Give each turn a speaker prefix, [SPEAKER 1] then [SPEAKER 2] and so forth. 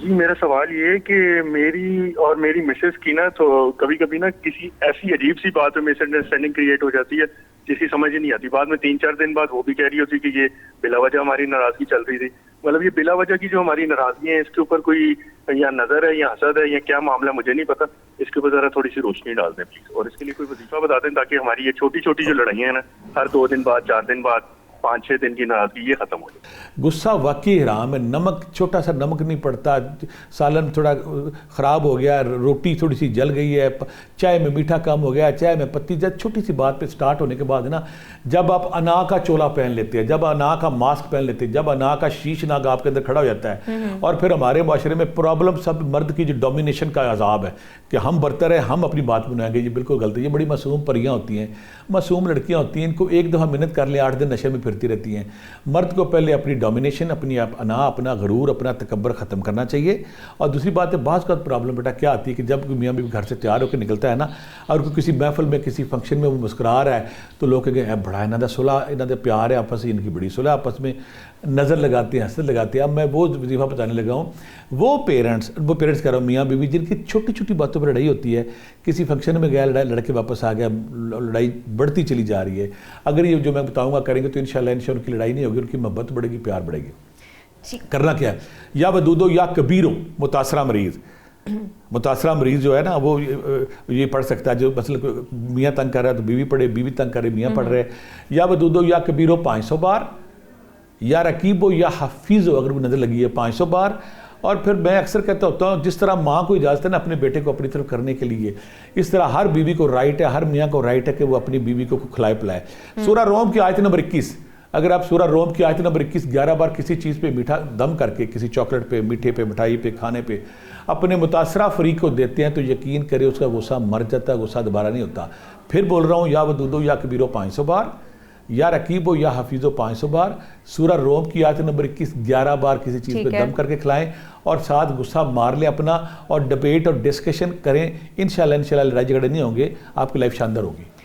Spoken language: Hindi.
[SPEAKER 1] जी, मेरा सवाल ये है कि मेरी और मेरी मिसेस की ना तो कभी कभी ना किसी ऐसी अजीब सी बात में मिसअंडरस्टैंडिंग क्रिएट हो जाती है जिसकी समझ ही नहीं आती। बाद में 3-4 दिन बाद वो भी कह रही होती कि ये बिला वजह हमारी नाराजगी चल रही थी। मतलब ये बिला वजह की जो हमारी नाराजगी है, इसके ऊपर कोई या नजर है या हसद है या क्या मामला मुझे नहीं पता। इसके ऊपर जरा थोड़ी सी रोशनी डाल दें प्लीज, और इसके लिए कोई वजीफा बता दें ताकि हमारी ये छोटी छोटी जो लड़ाइयाँ हैं ना, हर 2 दिन बाद, 4 दिन बाद, 5-6 दिन की नाराजगी, ये खत्म हो जाए।
[SPEAKER 2] गुस्सा वाकई हराम है। नमक, छोटा सा नमक नहीं पड़ता, सालन थोड़ा ख़राब हो गया, रोटी थोड़ी सी जल गई है, चाय में मीठा कम हो गया, चाय में पत्ती, जब छोटी सी बात पे स्टार्ट होने के बाद ना, जब आप अना का चोला पहन लेते हैं, जब अना का मास्क पहन लेते हैं, जब अना का शीश नाग आपके अंदर खड़ा हो जाता है, और फिर हमारे माशरे में प्रॉब्लम सब मर्द की जो डोमिनेशन का अजाब है कि हम बरतर है, हम अपनी बात बनाएंगे, ये बिल्कुल गलत है। ये बड़ी मासूम परियाँ होती हैं, मासूम लड़कियाँ होती हैं, इनको एक दफ़ा मिन्नत कर ले 8 दिन नशे में फिरती रहती हैं। मर्द को पहले अपनी डोमिनेशन, अपनी अना, अपना गरूर, अपना तकब्बर ख़त्म करना चाहिए। और दूसरी बात है, बाज़ का प्रॉब्लम बेटा क्या आती है कि जब मियाँ बीवी घर से तैयार होकर निकलता है ना, और कोई किसी महफिल में, किसी फंक्शन में वो मुस्कुरा रहा है, तो लोग कहेंगे बड़ा इन्हों का सुलह, इन्हों का प्यार है आपस में, इनकी बड़ी सुलह आपस में, नज़र लगाते हैं, हंसत लगाते हैं। अब मैं वो वजीफा बताने लगा हूँ, वो पेरेंट्स कह रहा हूँ, मियाँ बीवी जिनकी छोटी छोटी बातों पर लड़ाई होती है, किसी फंक्शन में गया, लड़के वापस आ गया, लड़ाई बढ़ती चली जा रही है। अगर ये जो मैं बताऊँगा करेंगे तो इंशाल्लाह उनकी लड़ाई नहीं होगी, उनकी मोहब्बत बढ़ेगी, प्यार बढ़ेगी। करना क्या है, या वदूदो या कबीरो, मुतासरा मरीज़, मुतासरा मरीज़ जो है ना, वो ये पढ़ सकता है, जो मतलब मियाँ तंग कर रहा है तो बीवी पढ़े, बीवी तंग करे मियाँ पढ़ रहे। या वदूदो या कबीरो 500 बार, या रकीबो या हफीज़ो, अगर वो नज़र लगी है 500 बार। और फिर मैं अक्सर कहता होता हूँ, जिस तरह माँ को इजाज़त है ना अपने बेटे को अपनी तरफ करने के लिए, इस तरह हर बीवी को राइट है, हर मियाँ को राइट है कि वो अपनी बीवी को खिलाए पिलाए। सूरह रोम की आयत नंबर 21, अगर आप सूरह रोम की आयत नंबर 21 11 बार किसी चीज़ पे मीठा दम करके, किसी चॉकलेट पे, मीठे पे, मिठाई पे, खाने पे अपने मुतासरा फरीक को देते हैं, तो यकीन करें उसका गुस्सा मर जाता है, गुस्सा दोबारा नहीं होता। फिर बोल रहा हूँ, या वदूदो या कबीरो 500 बार, या रकीबो या हफीज़ो 500 बार। सूरह रोम की आयत नंबर 21 11 बार किसी चीज़ पे दम करके खिलाएं, और साथ गुस्सा मार लें अपना, और डिबेट और डिस्कशन करें। इंशाल्लाह लड़ाई झगड़े नहीं होंगे, आपकी लाइफ शानदार होगी।